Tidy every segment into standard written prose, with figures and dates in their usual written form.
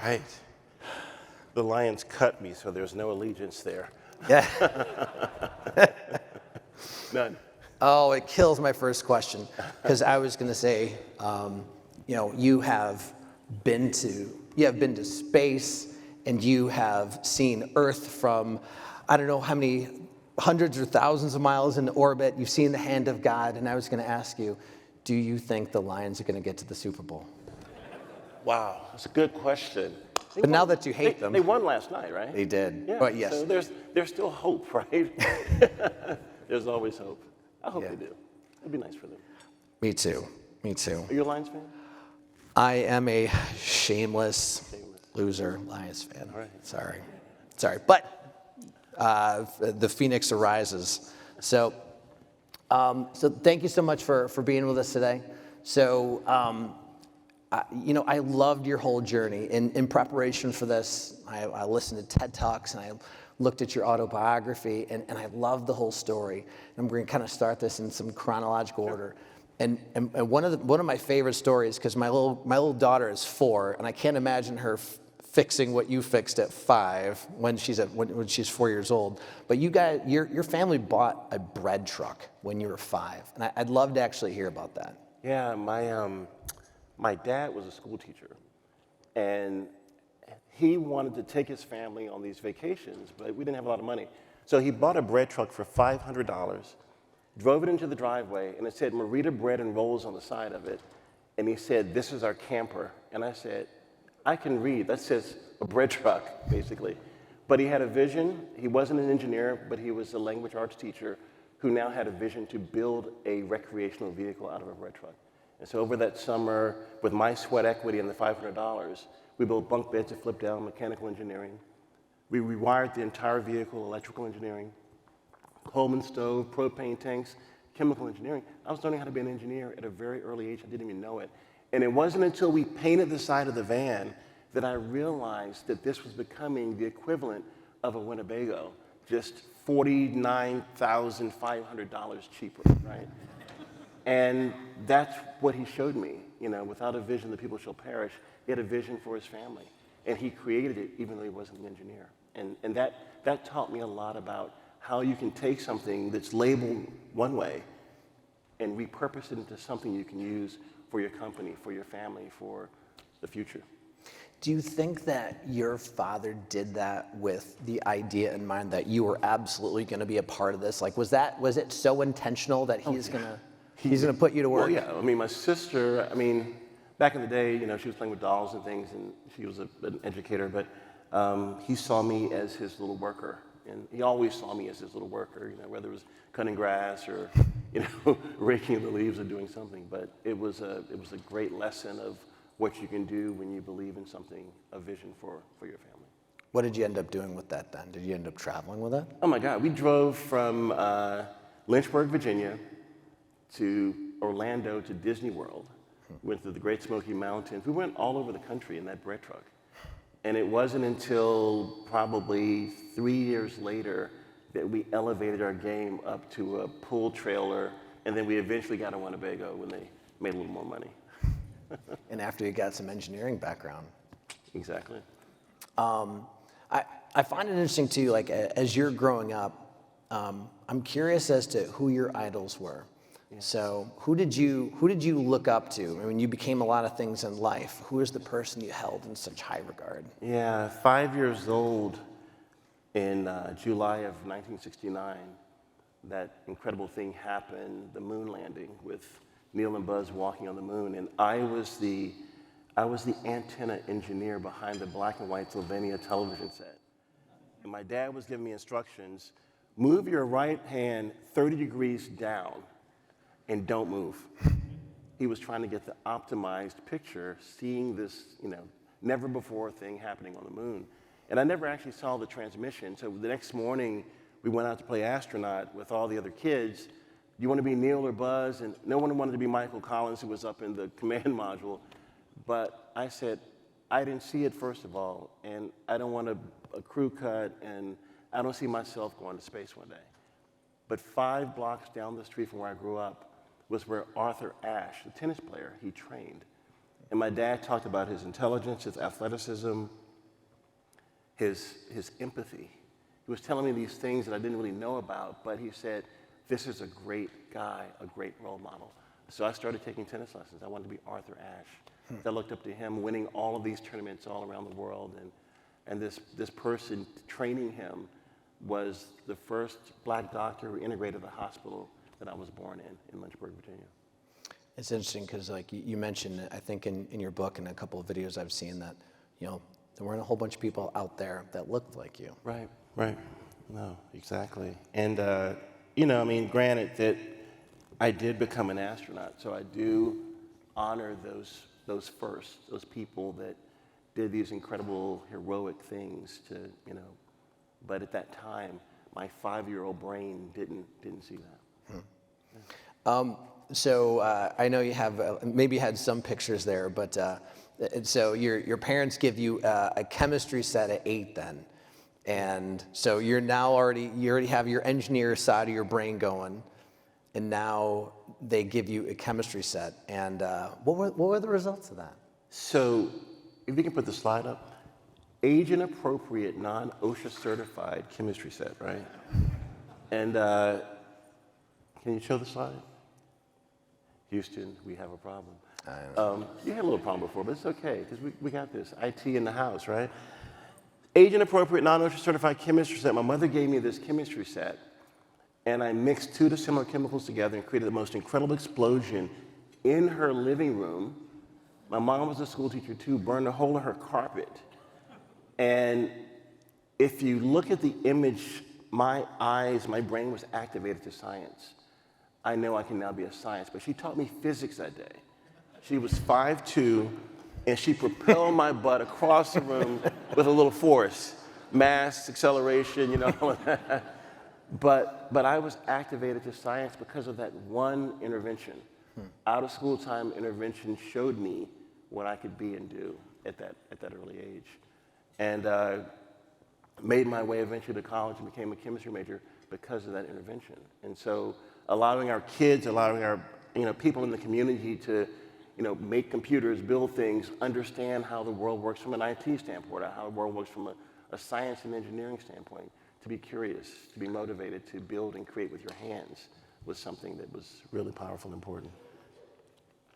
right. The Lions cut me, so there's no allegiance there. Yeah. None. Oh, it kills my first question, because I was going to say, you have been to space, and you have seen Earth from, I don't know how many hundreds or thousands of miles in orbit. You've seen the hand of God, and I was going to ask you, do you think the Lions are going to get to the Super Bowl? Wow, that's a good question. But now that you hate them, they won last night, right? They did. Yeah. But yes. So there's still hope, right? There's always hope. I hope they do. It'd be nice for them. Me too. Me too. Are you a Lions fan? I am a shameless loser Lions fan. All right. Sorry. But the Phoenix arises. So thank you so much for being with us today. So, I loved your whole journey. In preparation for this, I listened to TED Talks, and I looked at your autobiography, and I loved the whole story. I'm going to kind of start this in some chronological order. And one of my favorite stories, because my little daughter is 4, and I can't imagine her fixing what you fixed at 5 when she's 4 years old. But you guys, your family bought a bread truck when you were 5, and I'd love to actually hear about that. Yeah, my dad was a school teacher, and he wanted to take his family on these vacations, but we didn't have a lot of money. So he bought a bread truck for $500, drove it into the driveway, and it said Marita Bread and Rolls on the side of it. And he said, "This is our camper." And I said, "I can read. That says a bread truck," basically. But he had a vision. He wasn't an engineer, but he was a language arts teacher who now had a vision to build a recreational vehicle out of a bread truck. And so over that summer, with my sweat equity and the $500, we built bunk beds that flip down, mechanical engineering. We rewired the entire vehicle, electrical engineering, Coleman stove, propane tanks, chemical engineering. I was learning how to be an engineer at a very early age. I didn't even know it. And it wasn't until we painted the side of the van that I realized that this was becoming the equivalent of a Winnebago, just $49,500 cheaper, right? And that's what he showed me. Without a vision, the people shall perish. He had a vision for his family, and he created it even though he wasn't an engineer. And that taught me a lot about how you can take something that's labeled one way and repurpose it into something you can use for your company, for your family, for the future. Do you think that your father did that with the idea in mind that you were absolutely going to be a part of this? Like, was it so intentional that he's going to put you to work? Well, yeah. My sister, back in the day, she was playing with dolls and things, and she was an educator, but he saw me as his little worker. And he always saw me as his little worker, whether it was cutting grass or, raking the leaves or doing something. But it was a great lesson of what you can do when you believe in something, a vision for your family. What did you end up doing with that then? Did you end up traveling with it? Oh my God, we drove from Lynchburg, Virginia to Orlando to Disney World. Went to the Great Smoky Mountains. We went all over the country in that bread truck. And it wasn't until probably 3 years later that we elevated our game up to a pool trailer, and then we eventually got a Winnebago when they made a little more money. And after you got some engineering background. Exactly. I find it interesting too, like as you're growing up, I'm curious as to who your idols were. So who did you look up to? When you became a lot of things in life, who is the person you held in such high regard? Yeah, 5 years old in July of 1969, that incredible thing happened, the moon landing with Neil and Buzz walking on the moon, and I was the antenna engineer behind the black and white Sylvania television set. And my dad was giving me instructions: move your right hand 30 degrees down and don't move. He was trying to get the optimized picture, seeing this, never before thing happening on the moon. And I never actually saw the transmission. So the next morning, we went out to play Astronaut with all the other kids. You want to be Neil or Buzz? And no one wanted to be Michael Collins, who was up in the command module. But I said, I didn't see it, first of all, and I don't want a crew cut, and I don't see myself going to space one day. But 5 blocks down the street from where I grew up was where Arthur Ashe, the tennis player, he trained. And my dad talked about his intelligence, his athleticism, his empathy. He was telling me these things that I didn't really know about, but he said, this is a great guy, a great role model. So I started taking tennis lessons. I wanted to be Arthur Ashe. I looked up to him, winning all of these tournaments all around the world, and this person training him was the first black doctor who integrated the hospital that I was born in Lynchburg, Virginia. It's interesting because, like you mentioned, I think in your book and a couple of videos I've seen that, there weren't a whole bunch of people out there that looked like you. Right. No, exactly. And, granted that I did become an astronaut, so I do honor those people that did these incredible, heroic things but at that time, my 5-year-old brain didn't see that. Yeah. So I know you have maybe you had some pictures there, but so your parents give you a chemistry set at 8 then, and so you already have your engineer side of your brain going, and now they give you a chemistry set. And what were the results of that? So if you can put the slide up, age-inappropriate, non-OSHA certified chemistry set, right? And can you show the slide? Houston, we have a problem. You had a little problem before, but it's okay, because we got this. IT in the house, right? Age-inappropriate, non-OSHA certified chemistry set. My mother gave me this chemistry set, and I mixed 2 dissimilar chemicals together and created the most incredible explosion in her living room. My mom was a school teacher too, burned a hole in her carpet. And if you look at the image, my brain was activated to science. I know I can now be a science, but she taught me physics that day. She was 5'2", and she propelled my butt across the room with a little force, mass, acceleration, all of that. But I was activated to science because of that one intervention. Out of school time intervention showed me what I could be and do at that early age. And made my way eventually to college and became a chemistry major because of that intervention. And so allowing our kids, allowing our people in the community to make computers, build things, understand how the world works from an IT standpoint, how the world works from a science and engineering standpoint, to be curious, to be motivated, to build and create with your hands was something that was really powerful and important.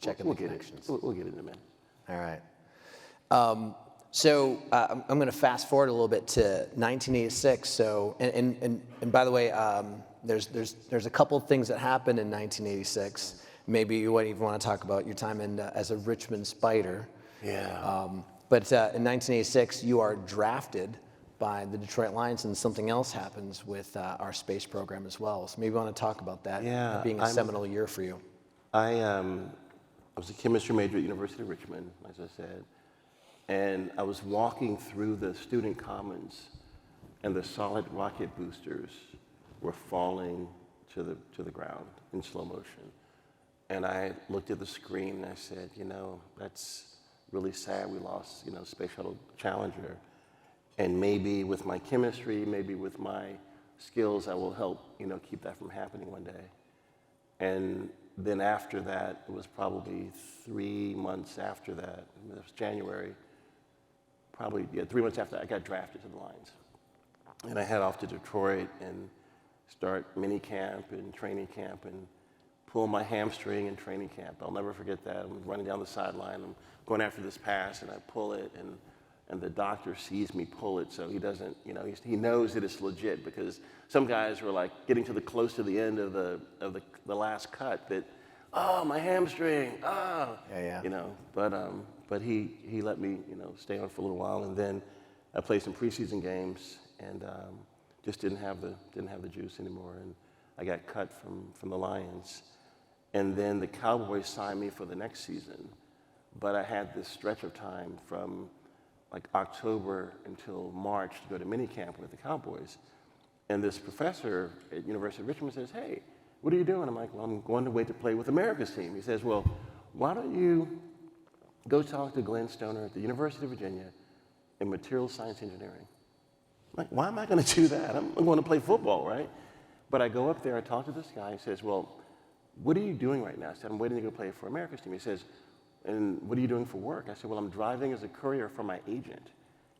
Checking the connections. We'll get it in a minute. All right. So I'm going to fast forward a little bit to 1986. So, and by the way, there's a couple of things that happened in 1986. Maybe you even want to talk about your time as a Richmond Spider. Yeah. But in 1986, you are drafted by the Detroit Lions, and something else happens with our space program as well. So maybe you want to talk about that being a seminal year for you. I was a chemistry major at the University of Richmond, as I said, and I was walking through the student commons, and the solid rocket boosters were falling to the ground in slow motion. And I looked at the screen and I said, that's really sad. We lost, Space Shuttle Challenger. And maybe with my chemistry, maybe with my skills, I will help, keep that from happening one day. And then after that, it was probably 3 months after that, it was January, 3 months after that, I got drafted to the Lions. And I head off to Detroit and start mini camp and training camp and pull my hamstring in training camp. I'll never forget that. I'm running down the sideline, I'm going after this pass, and I pull it, and the doctor sees me pull it, so he doesn't, he knows that it's legit, because some guys were like getting close to the end of the last cut that, oh, my hamstring, oh. Yeah. But he let me, stay on for a little while, and then I played some preseason games and just didn't have the juice anymore, and I got cut from the Lions. And then the Cowboys signed me for the next season, but I had this stretch of time from like October until March to go to minicamp with the Cowboys. And this professor at University of Richmond says, hey, what are you doing? I'm like, well, I'm going to wait to play with America's team. He says, well, why don't you go talk to Glenn Stoner at the University of Virginia in material science engineering? I'm like, why am I going to do that? I'm going to play football, right? But I go up there, I talk to this guy. He says, well, what are you doing right now? I said, I'm waiting to go play for America's team. He says, and what are you doing for work? I said, well, I'm driving as a courier for my agent.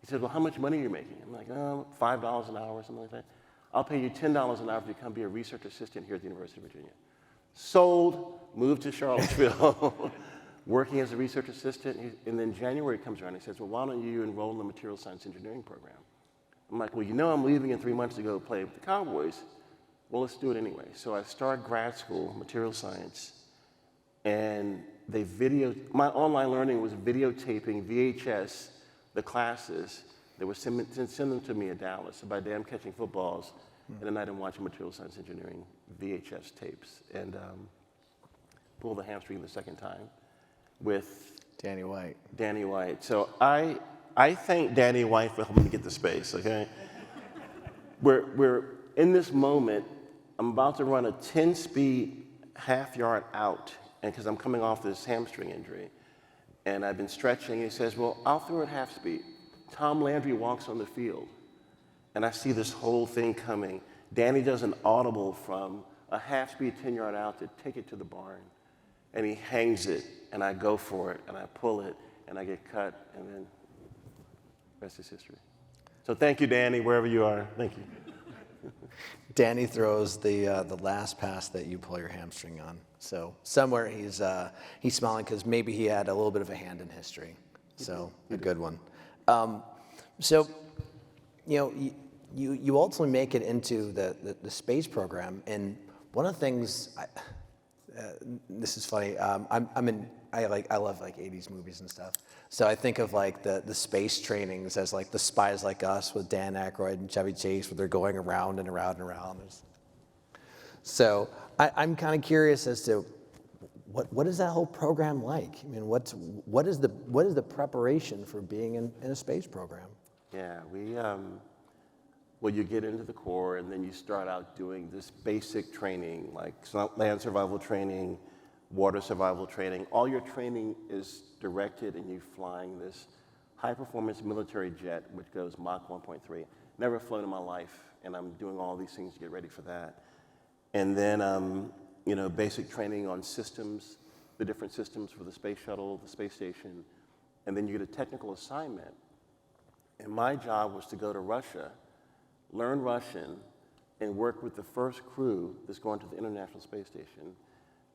He said, well, how much money are you making? I'm like, oh, $5 an hour or something like that. I'll pay you $10 an hour if you come be a research assistant here at the University of Virginia. Sold, moved to Charlottesville, working as a research assistant. And then January comes around and he says, well, why don't you enroll in the material science engineering program? I'm like, well, you know I'm leaving in 3 months to go play with the Cowboys. Well, let's do it anyway. So I start grad school, material science, and my online learning was videotaping VHS, the classes. They would send them to me at Dallas. So by day I'm catching footballs, and at night I'm watching material science engineering VHS tapes, and pulled the hamstring the second time with Danny White. Danny White. So I thank Danny White for helping me get to space, okay? We're in this moment, I'm about to run a 10-speed half-yard out, and because I'm coming off this hamstring injury, and I've been stretching, he says, well, I'll throw it half speed. Tom Landry walks on the field, and I see this whole thing coming. Danny does an audible from a half-speed 10-yard out to take it to the barn, and he hangs it, and I go for it, and I pull it, and I get cut, and then the rest is history. So thank you, Danny, wherever you are. Thank you. Danny throws the last pass that you pull your hamstring on. So somewhere he's smiling because maybe he had a little bit of a hand in history. So a good one. So, you know, you ultimately make it into the space program, and one of the things, this is funny. I love like 80s movies and stuff. So I think of like the space trainings as like the Spies Like Us with Dan Aykroyd and Chevy Chase, where they're going around and around and around. So I'm kind of curious as to what is that whole program like? I mean, what is the preparation for being in a space program? Yeah, well, you get into the Corps, and then you start out doing this basic training, like land survival training, water survival training. All your training is directed, and you flying this high-performance military jet, which goes Mach 1.3. Never flown in my life, and I'm doing all these things to get ready for that. And then, basic training on systems, the different systems for the space shuttle, the space station, and then you get a technical assignment. And my job was to go to Russia, learn Russian, and work with the first crew that's going to the International Space Station.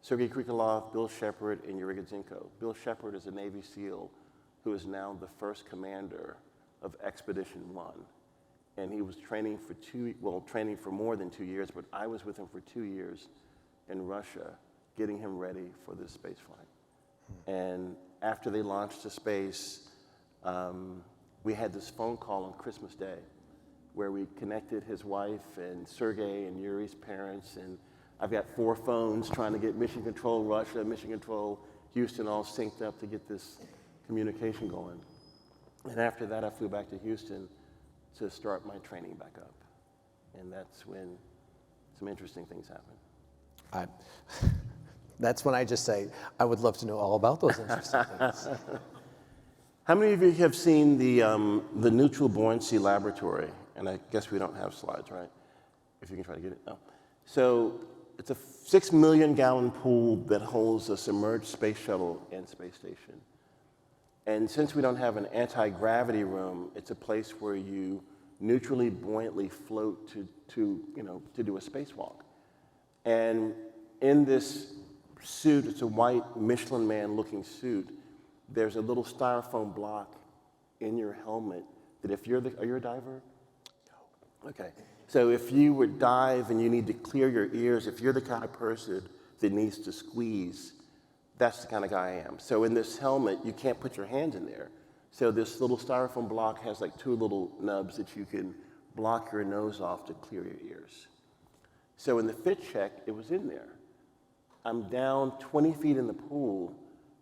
Sergei Krikalev, Bill Shepard, and Yuri Gudzinko. Bill Shepard is a Navy SEAL who is now the first commander of Expedition 1. And he was training for more than 2 years, but I was with him for 2 years in Russia, getting him ready for this space flight. And after they launched to space, we had this phone call on Christmas Day where we connected his wife and Sergei and Yuri's parents, and I've got 4 phones trying to get Mission Control Russia, Mission Control Houston all synced up to get this communication going. And after that, I flew back to Houston to start my training back up. And that's when some interesting things happened. That's when I just say, I would love to know all about those interesting things. How many of you have seen the Neutral Buoyancy Laboratory? And I guess we don't have slides, right? If you can try to get it. No. So it's a 6 million gallon pool that holds a submerged space shuttle and space station. And since we don't have an anti-gravity room, it's a place where you neutrally, buoyantly float to do a spacewalk. And in this suit, it's a white Michelin Man looking suit, there's a little styrofoam block in your helmet that if are you a diver? No. Okay. So if you would dive and you need to clear your ears, if you're the kind of person that needs to squeeze, that's the kind of guy I am. So in this helmet, you can't put your hands in there. So this little styrofoam block has like 2 little nubs that you can block your nose off to clear your ears. So in the fit check, it was in there. I'm down 20 feet in the pool,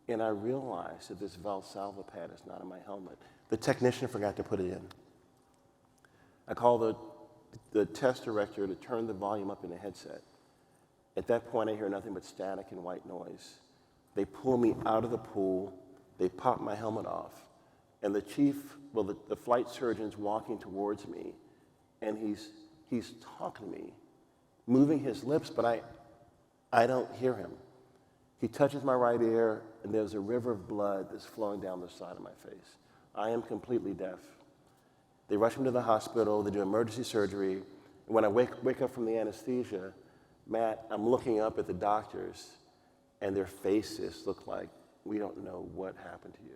and I realized that this Valsalva pad is not in my helmet. The technician forgot to put it in. I called the test director to turn the volume up in the headset. At that point, I hear nothing but static and white noise. They pull me out of the pool, they pop my helmet off, and the flight surgeon's walking towards me, and he's talking to me, moving his lips, but I don't hear him. He touches my right ear, and there's a river of blood that's flowing down the side of my face. I am completely deaf. They rush me to the hospital. They do emergency surgery. And when I wake up from the anesthesia, Matt, I'm looking up at the doctors, and their faces look like, we don't know what happened to you.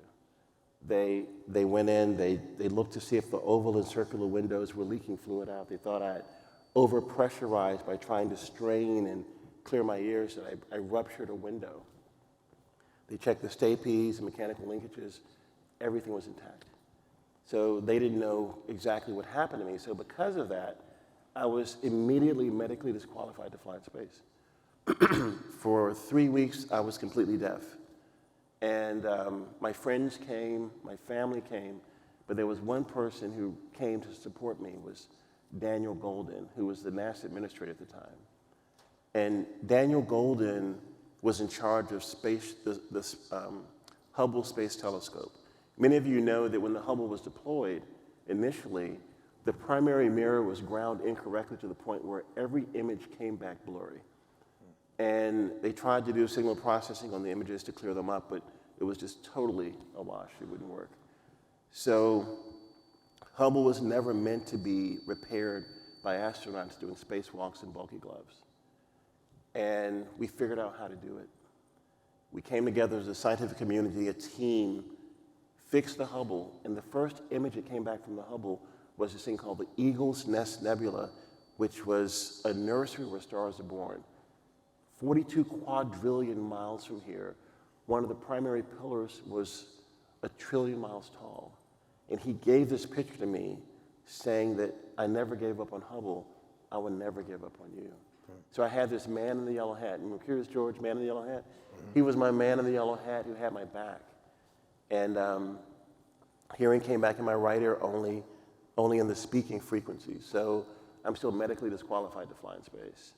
They went in, they looked to see if the oval and circular windows were leaking fluid out. They thought I had overpressurized by trying to strain and clear my ears, and I ruptured a window. They checked the stapes and mechanical linkages. Everything was intact. So they didn't know exactly what happened to me. So because of that, I was immediately medically disqualified to fly in space. For 3 weeks, I was completely deaf. And my friends came, my family came, but there was one person who came to support me, was Daniel Golden, who was the NASA administrator at the time. And Daniel Golden was in charge of the Hubble Space Telescope. Many of you know that when the Hubble was deployed initially, the primary mirror was ground incorrectly to the point where every image came back blurry. And they tried to do signal processing on the images to clear them up, but it was just totally a wash. It wouldn't work. So Hubble was never meant to be repaired by astronauts doing spacewalks in bulky gloves. And we figured out how to do it. We came together as a scientific community, a team, fixed the Hubble, and the first image that came back from the Hubble was this thing called the Eagle's Nest Nebula, which was a nursery where stars are born. 42 quadrillion miles from here, one of the primary pillars was 1 trillion miles tall. And he gave this picture to me saying that I never gave up on Hubble, I will never give up on you. So I had this man in the yellow hat. Remember Curious George, man in the yellow hat? He was my man in the yellow hat who had my back. And hearing came back in my right ear only in the speaking frequency. So I'm still medically disqualified to fly in space.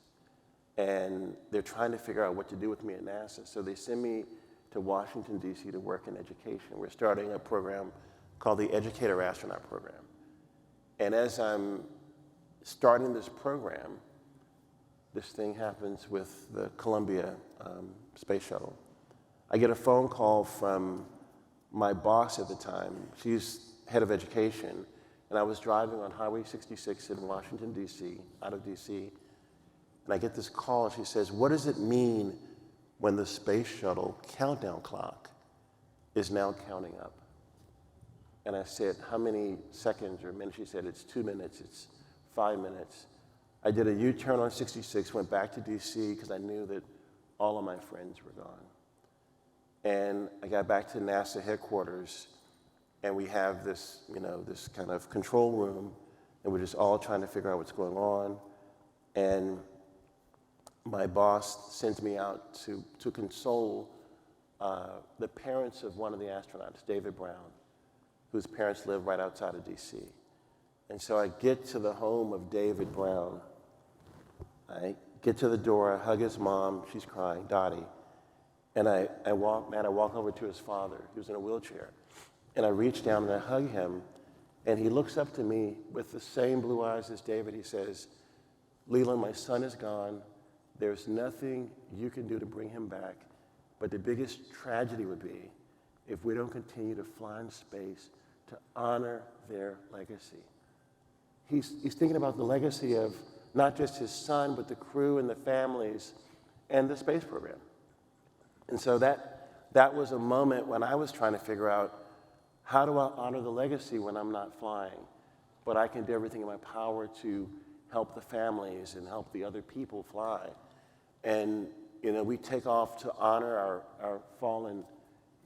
And they're trying to figure out what to do with me at NASA. So they send me to Washington, D.C. to work in education. We're starting a program called the Educator Astronaut Program. And as I'm starting this program, this thing happens with the Columbia space shuttle. I get a phone call from my boss at the time. She's head of education. And I was driving on Highway 66 in Washington, D.C., out of D.C., and I get this call, and she says, what does it mean when the space shuttle countdown clock is now counting up? And I said, how many seconds or minutes? She said, it's 2 minutes, it's 5 minutes. I did a U-turn on 66, went back to DC because I knew that all of my friends were gone. And I got back to NASA headquarters, and we have this, this kind of control room, and we're just all trying to figure out what's going on. And my boss sends me out to console the parents of one of the astronauts, David Brown, whose parents live right outside of DC. And so I get to the home of David Brown. I get to the door, I hug his mom, she's crying, Dottie. And I walk over to his father, he was in a wheelchair. And I reach down and I hug him, and he looks up to me with the same blue eyes as David. He says, Leland, my son is gone. There's nothing you can do to bring him back, but the biggest tragedy would be if we don't continue to fly in space to honor their legacy. He's thinking about the legacy of not just his son, but the crew and the families and the space program. And so that was a moment when I was trying to figure out, how do I honor the legacy when I'm not flying? But I can do everything in my power to help the families and help the other people fly. And we take off to honor our fallen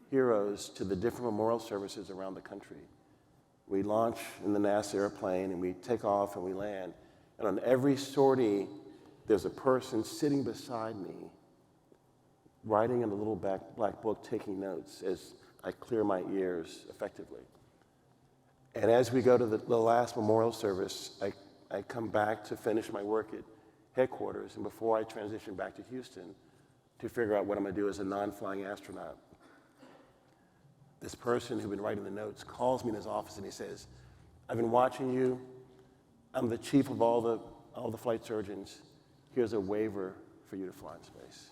heroes to the different memorial services around the country. We launch in the NASA airplane, and we take off and we land. And on every sortie, there's a person sitting beside me, writing in a little black book, taking notes as I clear my ears effectively. And as we go to the last memorial service, I come back to finish my work at headquarters, and before I transition back to Houston to figure out what I'm going to do as a non-flying astronaut, this person who'd been writing the notes calls me in his office and he says, I've been watching you. I'm the chief of all the flight surgeons. Here's a waiver for you to fly in space.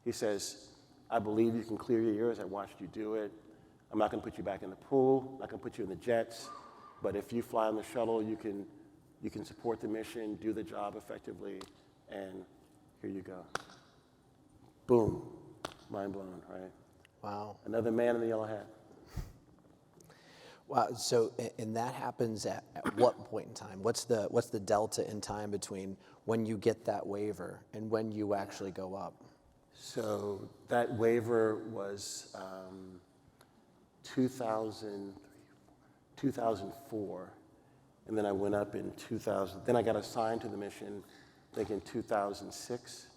He says, I believe you can clear your ears. I watched you do it. I'm not going to put you back in the pool. I'm not going to put you in the jets. But if you fly on the shuttle, you can support the mission, do the job effectively, and here you go. Boom. Mind blown, right? Wow. Another man in the yellow hat. Wow. So, and that happens at what point in time? What's the delta in time between when you get that waiver and when you actually go up? So that waiver was 2004, and then I went up in 2000. Then I got assigned to the mission, I think in 2006,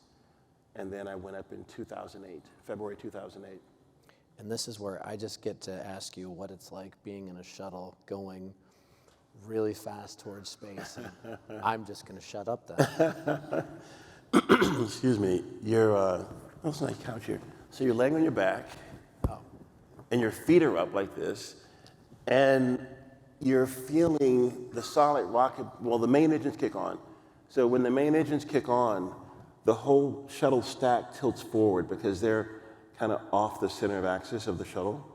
and then I went up in 2008, February 2008. And this is where I just get to ask you what it's like being in a shuttle going really fast towards space. And I'm just going to shut up then. Excuse me. That's a nice couch here. So you're laying on your back, and your feet are up like this, and you're feeling the solid rocket. Well, the main engines kick on. So when the main engines kick on, the whole shuttle stack tilts forward because they're kind of off the center of axis of the shuttle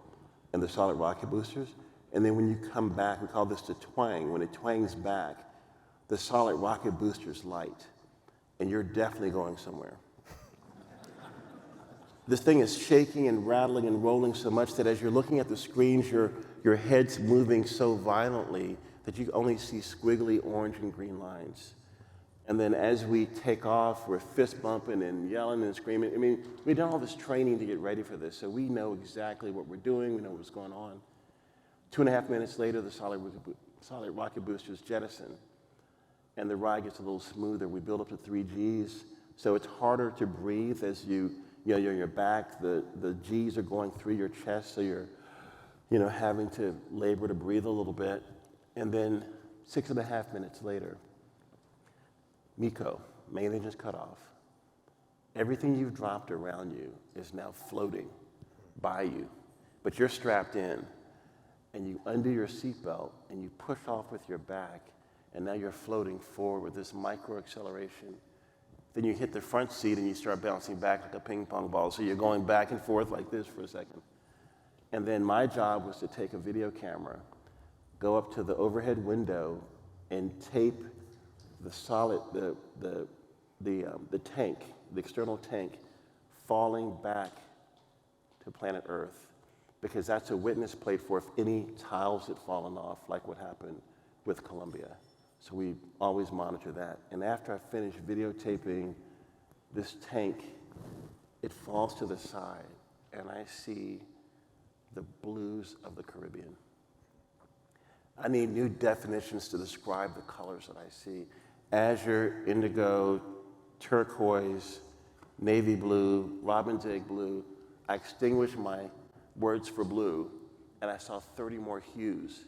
and the solid rocket boosters. And then when you come back, we call this the twang. When it twangs back, the solid rocket boosters light, and you're definitely going somewhere. This thing is shaking and rattling and rolling so much that as you're looking at the screens, your head's moving so violently that you only see squiggly orange and green lines. And then as we take off, we're fist bumping and yelling and screaming. I mean, we've done all this training to get ready for this, so we know exactly what we're doing. We know what's going on. 2.5 minutes later, the solid rocket boosters jettison, and the ride gets a little smoother. We build up to 3 Gs, so it's harder to breathe as you're on your back. The Gs are going through your chest, so you're having to labor to breathe a little bit. And then 6.5 minutes later, MECO, main engine's cut off. Everything you've dropped around you is now floating by you, but you're strapped in, and you undo your seatbelt, and you push off with your back, and now you're floating forward with this micro acceleration. Then you hit the front seat, and you start bouncing back like a ping pong ball, so you're going back and forth like this for a second. And then my job was to take a video camera, go up to the overhead window, and tape the tank, the external tank, falling back to planet Earth, because that's a witness plate for if any tiles had fallen off, like what happened with Columbia. So we always monitor that. And after I finish videotaping this tank, it falls to the side, and I see the blues of the Caribbean. I need new definitions to describe the colors that I see. Azure, indigo, turquoise, navy blue, robin's egg blue. I extinguished my words for blue, and I saw 30 more hues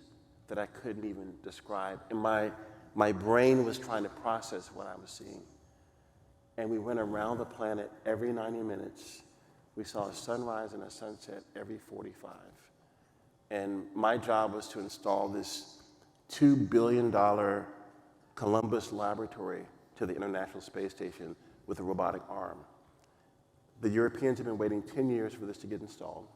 that I couldn't even describe. And my brain was trying to process what I was seeing. And we went around the planet every 90 minutes. We saw a sunrise and a sunset every 45. And my job was to install this $2 billion Columbus laboratory to the International Space Station with a robotic arm. The Europeans have been waiting 10 years for this to get installed.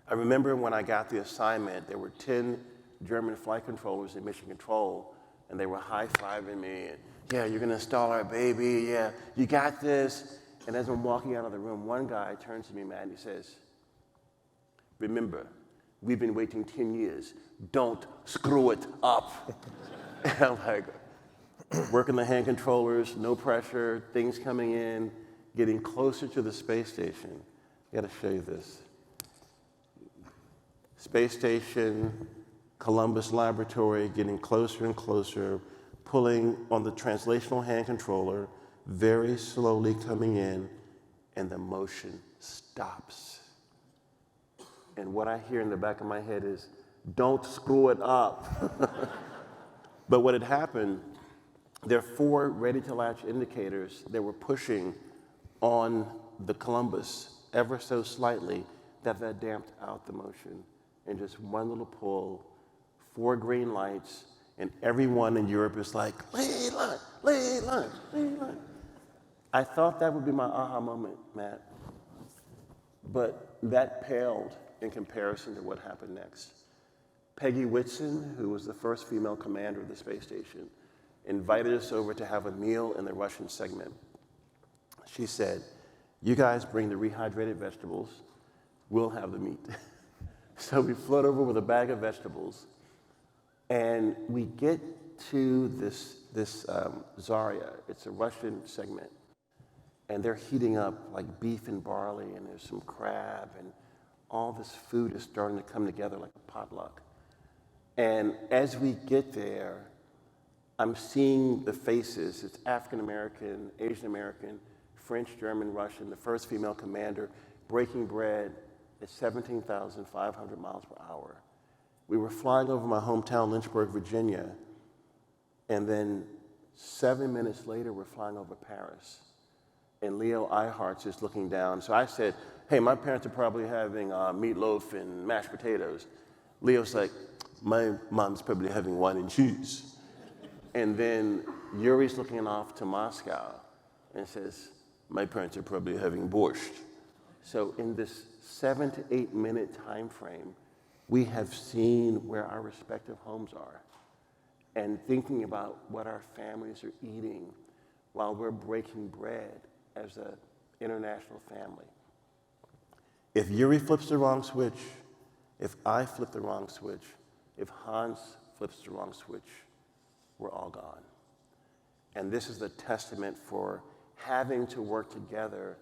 I remember when I got the assignment, there were 10 German flight controllers in mission control, and they were high-fiving me. And, yeah, you're gonna install our baby, yeah, you got this. And as I'm walking out of the room, one guy turns to me, Matt, and he says, remember, we've been waiting 10 years. Don't screw it up. And I'm like, working the hand controllers, no pressure, things coming in, getting closer to the space station. I gotta show you this. Space station, Columbus laboratory, getting closer and closer, pulling on the translational hand controller, very slowly coming in, and the motion stops. And what I hear in the back of my head is, don't screw it up. But what had happened, there are 4 ready-to-latch indicators that were pushing on the Columbus ever so slightly that damped out the motion. And just one little pull, 4 green lights, and everyone in Europe is like, Leland, Leland, Leland. I thought that would be my aha moment, Matt. But that paled in comparison to what happened next. Peggy Whitson, who was the first female commander of the space station, invited us over to have a meal in the Russian segment. She said, "You guys bring the rehydrated vegetables, we'll have the meat." So we float over with a bag of vegetables, and we get to this Zarya. It's a Russian segment, and they're heating up like beef and barley, and there's some crab, and all this food is starting to come together like a potluck. And as we get there, I'm seeing the faces. It's African American, Asian American, French, German, Russian, the first female commander breaking bread at 17,500 miles per hour. We were flying over my hometown, Lynchburg, Virginia, and then 7 minutes later, we're flying over Paris. And Leo Eilhart's just looking down. So I said, "Hey, my parents are probably having meatloaf and mashed potatoes." Leo's like, "My mom's probably having wine and cheese." And then Yuri's looking off to Moscow and says, "My parents are probably having borscht." So in this 7 to 8 minute time frame, we have seen where our respective homes are and thinking about what our families are eating while we're breaking bread as an international family. If Yuri flips the wrong switch, if I flip the wrong switch, if Hans flips the wrong switch, we're all gone. And this is the testament for having to work together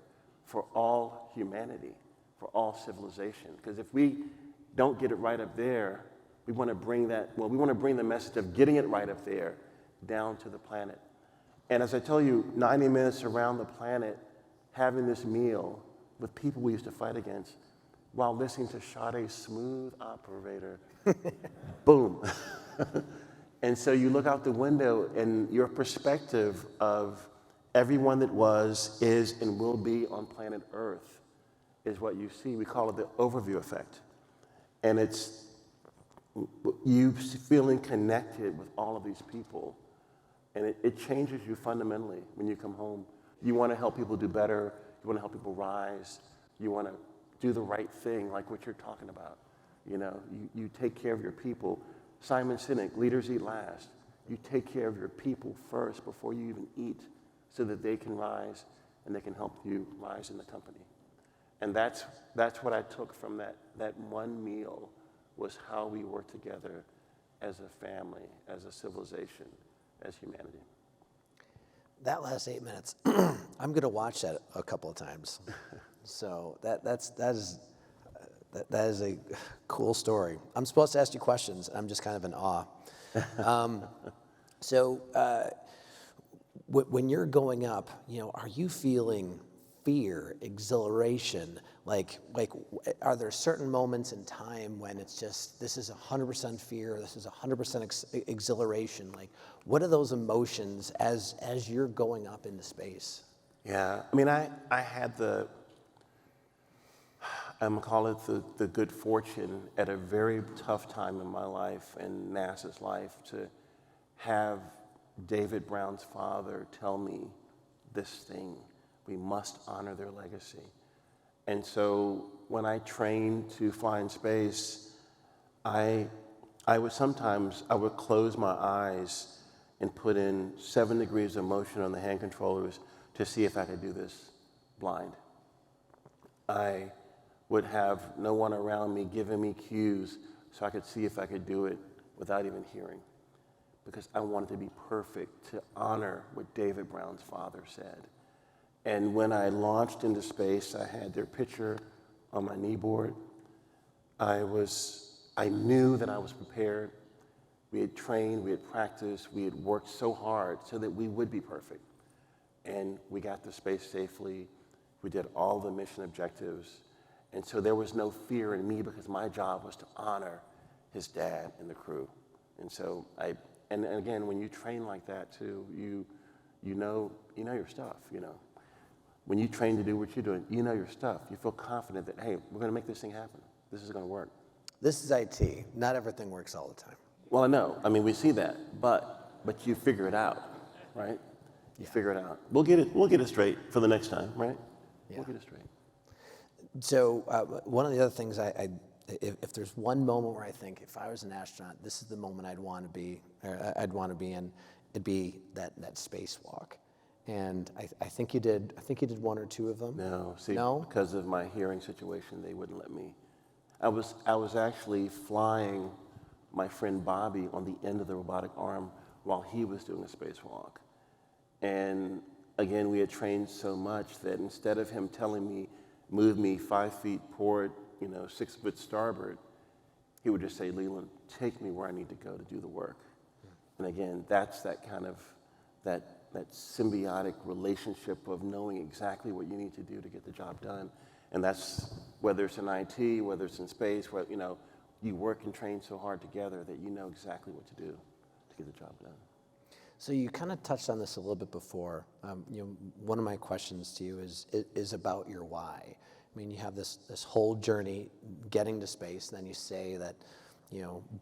for all humanity, for all civilization. Because if we don't get it right up there, we want to bring the message of getting it right up there down to the planet. And as I told you, 90 minutes around the planet, having this meal with people we used to fight against, while listening to Sade's Smooth Operator, boom. And so you look out the window and your perspective of everyone that was, is, and will be on planet Earth is what you see. We call it the overview effect. And it's you feeling connected with all of these people. And it changes you fundamentally when you come home. You want to help people do better. You want to help people rise. You want to do the right thing, like what you're talking about. You know, you take care of your people. Simon Sinek, leaders eat last. You take care of your people first before you even eat so that they can rise and they can help you rise in the company. And that's what I took from that one meal, was how we work together as a family, as a civilization, as humanity. That last 8 minutes, I'm going to watch that a couple of times. So that is a cool story. I'm supposed to ask you questions. I'm just kind of in awe. When you're going up, are you feeling fear, exhilaration? Like, are there certain moments in time when it's just, this is 100% fear, this is 100% exhilaration? Like, what are those emotions as you're going up into space? Yeah, I mean, I had I'm gonna call it the good fortune at a very tough time in my life and NASA's life to have David Brown's father tell me this thing: we must honor their legacy. And so when I trained to fly in space, I would close my eyes and put in 7 degrees of motion on the hand controllers to see if I could do this blind. I would have no one around me giving me cues so I could see if I could do it without even hearing, because I wanted to be perfect to honor what David Brown's father said. And when I launched into space, I had their picture on my kneeboard. I knew that I was prepared. We had trained, we had practiced, we had worked so hard so that we would be perfect. And we got to space safely. We did all the mission objectives. And so there was no fear in me, because my job was to honor his dad and the crew. And so and again, when you train like that too, you know your stuff, When you train to do what you're doing, you know your stuff. You feel confident that, hey, we're gonna make this thing happen. This is gonna work. This is IT. Not everything works all the time. Well, I know. I mean, we see that, but you figure it out, right? You figure it out. We'll get it straight for the next time, right? Yeah. We'll get it straight. So one of the other things if there's one moment where I think if I was an astronaut, this is the moment I'd want to be, or I'd want to be in, it'd be that spacewalk. And I think you did. I think you did one or two of them. No, see, No? because of my hearing situation, they wouldn't let me. I was actually flying my friend Bobby on the end of the robotic arm while he was doing a spacewalk. And again, we had trained so much that instead of him telling me, move me 5 feet port, 6 foot starboard, he would just say, Leland, take me where I need to go to do the work. And again, that's that kind of, that symbiotic relationship of knowing exactly what you need to do to get the job done. And that's, whether it's in IT, whether it's in space, where, you work and train so hard together that you know exactly what to do to get the job done. So you kind of touched on this a little bit before. One of my questions to you is about your why. I mean, you have this whole journey getting to space, and then you say that,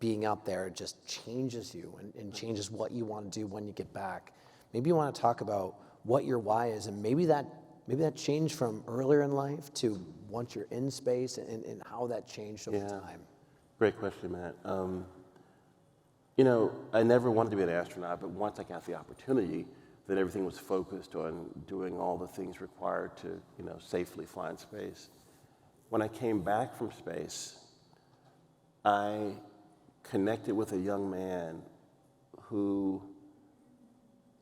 being out there just changes you and changes what you want to do when you get back. Maybe you want to talk about what your why is, and maybe that changed from earlier in life to once you're in space, and how that changed over time. Great question, Matt. I never wanted to be an astronaut, but once I got the opportunity, then everything was focused on doing all the things required to, safely fly in space. When I came back from space, I connected with a young man who,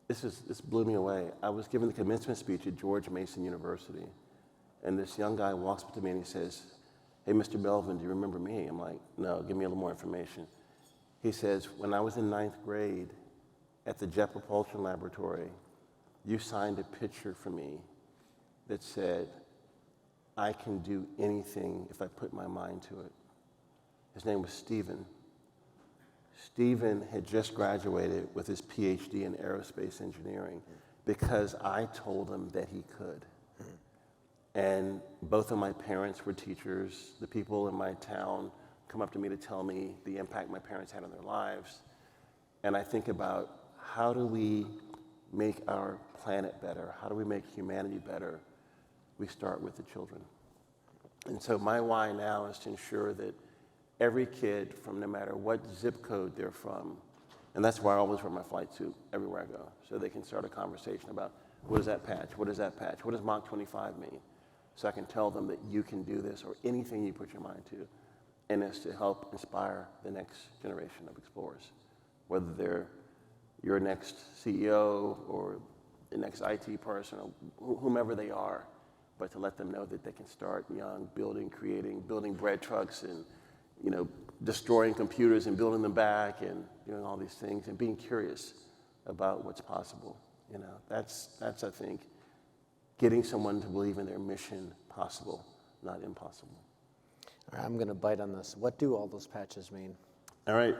this blew me away. I was giving the commencement speech at George Mason University, and this young guy walks up to me and he says, hey, Mr. Melvin, do you remember me? I'm like, no, give me a little more information. He says, when I was in 9th grade at the Jet Propulsion Laboratory, you signed a picture for me that said, I can do anything if I put my mind to it. His name was Stephen. Stephen had just graduated with his PhD in aerospace engineering because I told him that he could. And both of my parents were teachers. The people in my town come up to me to tell me the impact my parents had on their lives. And I think about, how do we make our planet better? How do we make humanity better? We start with the children. And so my why now is to ensure that every kid, from no matter what zip code they're from, and that's why I always wear my flight suit everywhere I go, so they can start a conversation about, what is that patch? What is that patch? What does Mach 25 mean? So I can tell them that you can do this, or anything you put your mind to, and it's to help inspire the next generation of explorers, whether they're your next CEO or the next IT person, or whomever they are, but to let them know that they can start young, building bread trucks, and destroying computers and building them back, and doing all these things, and being curious about what's possible. That's I think, getting someone to believe in their mission possible, not impossible. All right, I'm going to bite on this. What do all those patches mean? All right.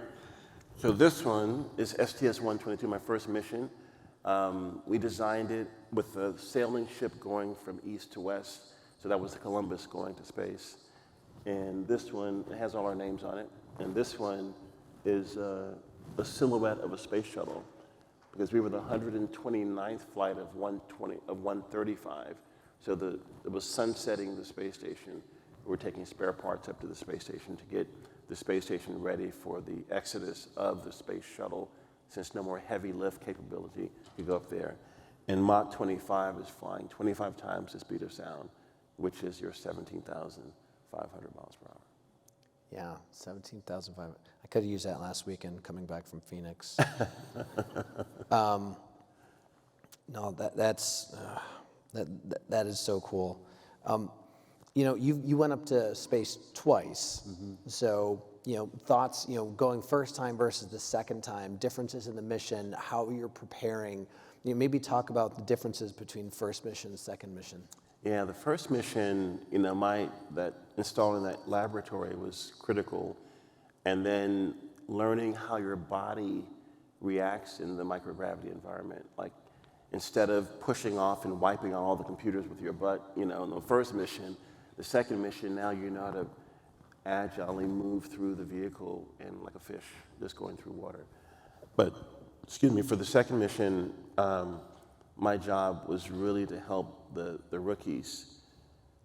So this one is STS-122, my first mission. We designed it with a sailing ship going from east to west. So that was the Columbus going to space. And this one, it has all our names on it. And this one is a silhouette of a space shuttle, because we were the 129th flight of 135. So it was sunsetting the space station. We were taking spare parts up to the space station to get the space station ready for the exodus of the space shuttle, since no more heavy lift capability could go up there. And Mach 25 is flying 25 times the speed of sound, which is your 17,500 miles per hour. Yeah, 17,500. I could have used that last weekend coming back from Phoenix. No, that is so cool. You went up to space twice. Mm-hmm. So, thoughts, going first time versus the second time, differences in the mission, how you're preparing. Maybe talk about the differences between first mission and second mission. Yeah, the first mission, that installing that laboratory was critical, and then learning how your body reacts in the microgravity environment. Like, instead of pushing off and wiping out all the computers with your butt, in the first mission, the second mission, now you know how to agilely move through the vehicle and like a fish just going through water. But, for the second mission, my job was really to help the rookies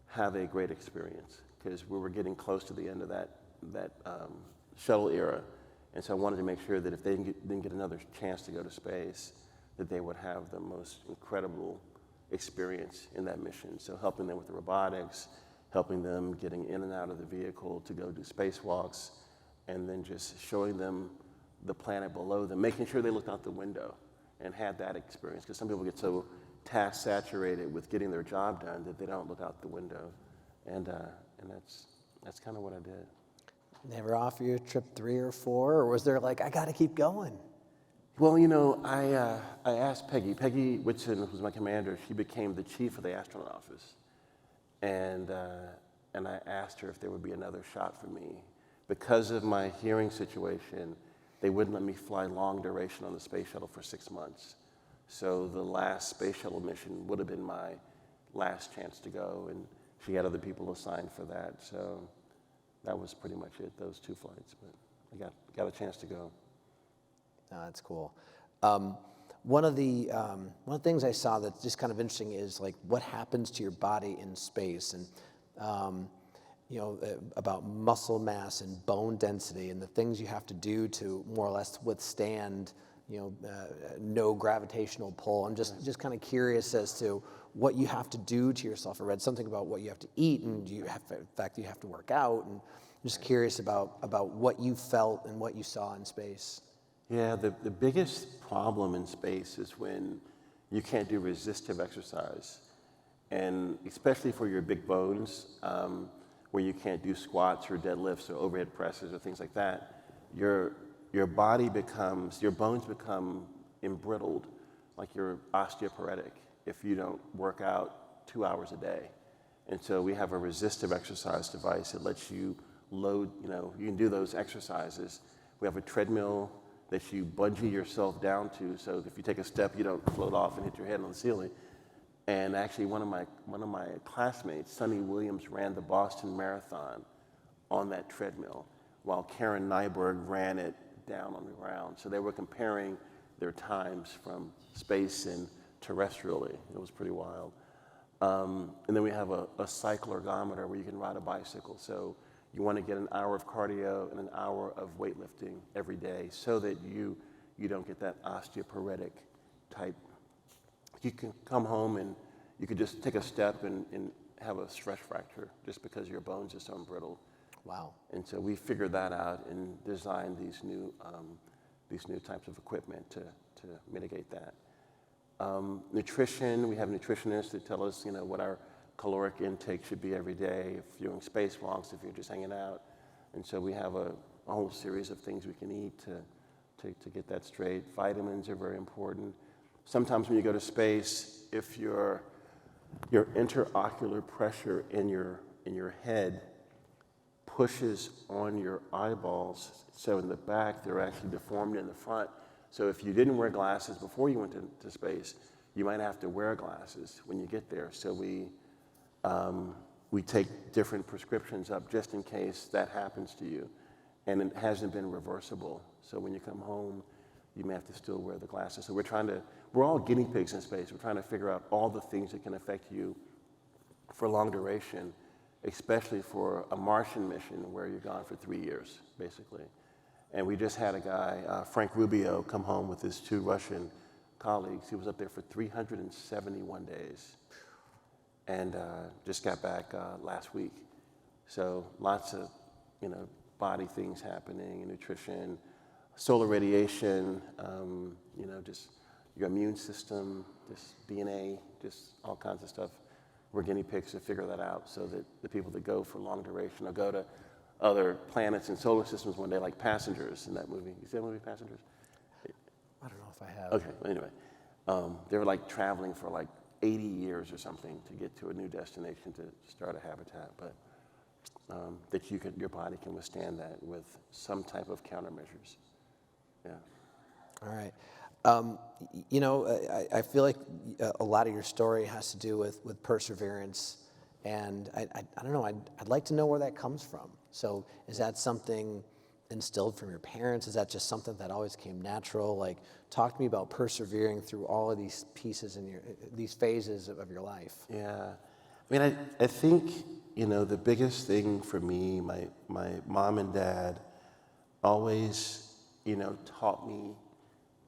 have a great experience, because we were getting close to the end of that shuttle era. And so I wanted to make sure that if they didn't get another chance to go to space, that they would have the most incredible experience in that mission. So helping them with the robotics, helping them getting in and out of the vehicle to go do spacewalks, and then just showing them the planet below them, making sure they looked out the window and had that experience. Because some people get so task saturated with getting their job done that they don't look out the window. And that's kind of what I did. Never offer you a trip 3 or 4, or was there like, I got to keep going? Well, you know, I asked Peggy. Peggy Whitson, who was my commander, she became the chief of the astronaut office. And I asked her if there would be another shot for me. Because of my hearing situation, they wouldn't let me fly long duration on the space shuttle for 6 months. So the last space shuttle mission would have been my last chance to go, and she had other people assigned for that. So that was pretty much it, those 2 flights. But I got a chance to go. No, that's cool. One of the things I saw that's just kind of interesting is like what happens to your body in space, and about muscle mass and bone density, and the things you have to do to more or less withstand no gravitational pull. I'm just kind of curious as to what you have to do to yourself. I read something about what you have to eat, and in fact you have to work out, and I'm just curious about what you felt and what you saw in space. Yeah, the biggest problem in space is when you can't do resistive exercise, and especially for your big bones, where you can't do squats or deadlifts or overhead presses or things like that, your bones become embrittled, like you're osteoporotic if you don't work out 2 hours a day. And so we have a resistive exercise device that lets you load, you can do those exercises. We have a treadmill that you bungee yourself down to, so if you take a step, you don't float off and hit your head on the ceiling. And actually, one of my classmates, Sonny Williams, ran the Boston Marathon on that treadmill, while Karen Nyberg ran it down on the ground. So they were comparing their times from space and terrestrially. It was pretty wild. And then we have a cycle ergometer where you can ride a bicycle. So you want to get an hour of cardio and an hour of weightlifting every day, so that you don't get that osteoporotic type. You can come home and you could just take a step and have a stress fracture just because your bones are so brittle. Wow. And so we figured that out and designed these new types of equipment to mitigate that. Nutrition, we have nutritionists that tell us, what our caloric intake should be every day, if you're doing spacewalks, if you're just hanging out. And so we have a whole series of things we can eat to get that straight. Vitamins are very important. Sometimes when you go to space, if your interocular pressure in your head pushes on your eyeballs, so in the back they're actually deformed in the front. So if you didn't wear glasses before you went to space, you might have to wear glasses when you get there. So we take different prescriptions up just in case that happens to you, and it hasn't been reversible. So when you come home, you may have to still wear the glasses. So we're all guinea pigs in space. We're trying to figure out all the things that can affect you for long duration, especially for a Martian mission where you're gone for 3 years, basically. And we just had a guy, Frank Rubio, come home with his 2 Russian colleagues. He was up there for 371 days and just got back last week. So lots of, body things happening, nutrition, solar radiation, just your immune system, just DNA, just all kinds of stuff. We're guinea pigs to figure that out, so that the people that go for long duration will go to other planets and solar systems one day, like Passengers in that movie. You see that movie, Passengers? I don't know if I have. Okay, well, anyway. They were like traveling for like 80 years or something to get to a new destination to start a habitat, but that your body can withstand that with some type of countermeasures. Yeah. All right. I feel like a lot of your story has to do with perseverance, and I don't know, I'd like to know where that comes from. So is that something instilled from your parents? Is that just something that always came natural? Like, talk to me about persevering through all of these pieces in these phases of your life. Yeah. I mean, I think, the biggest thing for me, my mom and dad always, taught me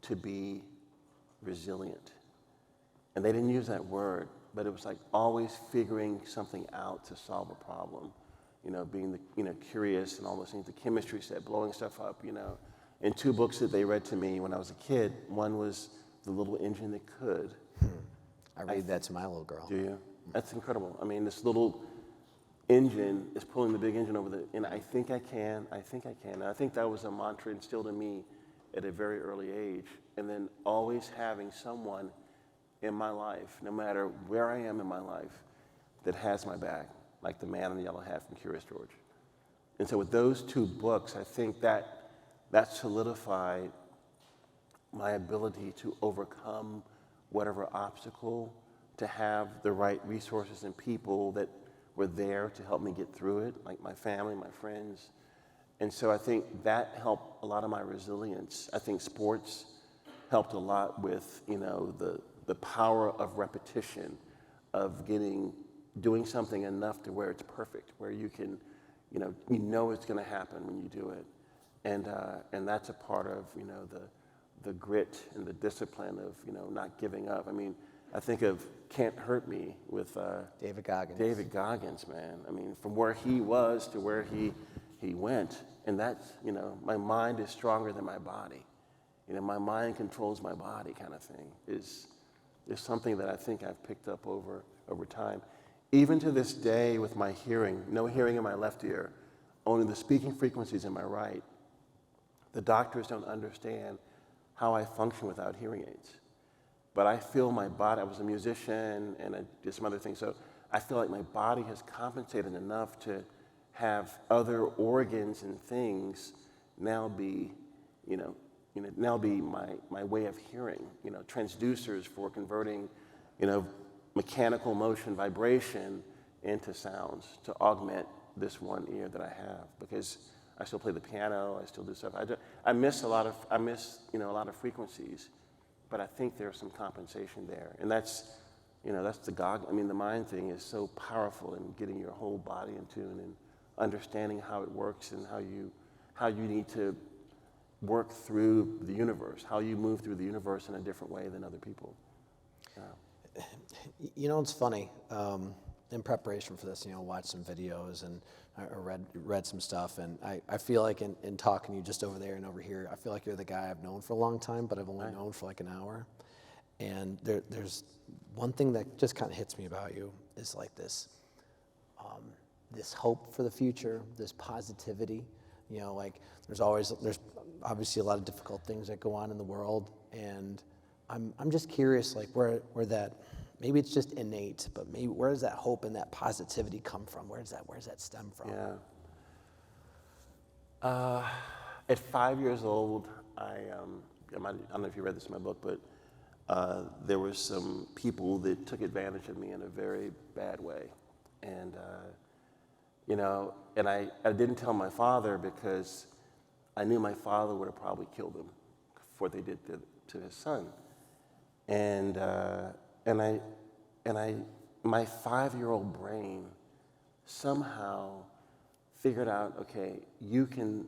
to be resilient. And they didn't use that word, but it was like always figuring something out to solve a problem. Being curious and all those things. The chemistry set, blowing stuff up. And two books that they read to me when I was a kid. One was The Little Engine That Could. I read that to my little girl. Do you? That's incredible. I mean, this little engine is pulling the big engine over and I think I can. And I think that was a mantra instilled in me at a very early age. And then always having someone in my life, no matter where I am in my life, that has my back, like the man in the yellow hat from Curious George. And so with those two books, I think that solidified my ability to overcome whatever obstacle, to have the right resources and people that were there to help me get through it, like my family, my friends. And so I think that helped a lot of my resilience. I think sports helped a lot with, the power of repetition, of doing something enough to where it's perfect, where you can, it's going to happen when you do it. And that's a part of, the grit and the discipline of, not giving up. I mean, I think of Can't Hurt Me with David Goggins. David Goggins, man. I mean, from where he was to where he went. And that's, my mind is stronger than my body. My mind controls my body kind of thing is something that I think I've picked up over time. Even to this day with my hearing, no hearing in my left ear, only the speaking frequencies in my right, the doctors don't understand how I function without hearing aids. But I feel my body, I was a musician and I did some other things, so I feel like my body has compensated enough to have other organs and things now be, my way of hearing, transducers for converting, mechanical motion, vibration into sounds to augment this one ear that I have, because I still play the piano, I still do stuff. I miss a lot of frequencies, but I think there's some compensation there. And that's the mind thing is so powerful in getting your whole body in tune and understanding how it works and how you need to work through the universe, how you move through the universe in a different way than other people. It's funny. In preparation for this, watched some videos and I read some stuff, and I feel like in talking to you just over there and over here, I feel like you're the guy I've known for a long time, but I've only known for like an hour. And there's one thing that just kind of hits me about you is like this hope for the future, this positivity. There's obviously a lot of difficult things that go on in the world, and I'm just curious, like where that, maybe it's just innate, but maybe where does that hope and that positivity come from? Where does that stem from? Yeah. At 5 years old, I don't know if you read this in my book, but there were some people that took advantage of me in a very bad way, and and I didn't tell my father because I knew my father would have probably killed him for what they did to his son. And my 5-year-old brain somehow figured out, okay, you can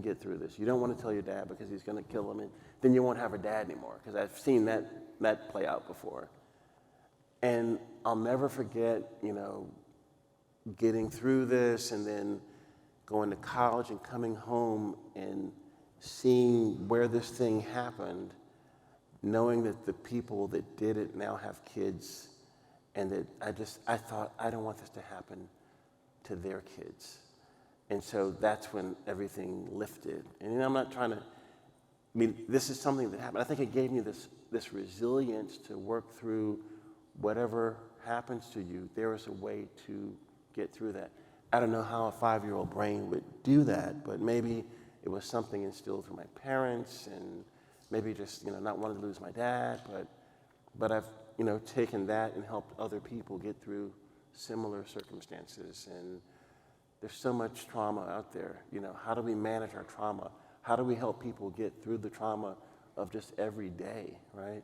get through this. You don't want to tell your dad because he's going to kill him, and then you won't have a dad anymore, because I've seen that play out before. And I'll never forget, getting through this and then going to college and coming home and seeing where this thing happened, knowing that the people that did it now have kids, and that I thought, I don't want this to happen to their kids. And so that's when everything lifted. And I'm not trying to, this is something that happened. I think it gave me this resilience to work through whatever happens to you. There is a way to get through that. I don't know how a 5-year-old brain would do that, but maybe it was something instilled from my parents, and maybe just not wanting to lose my dad, but I've taken that and helped other people get through similar circumstances. And there's so much trauma out there. How do we manage our trauma? How do we help people get through the trauma of just every day, right?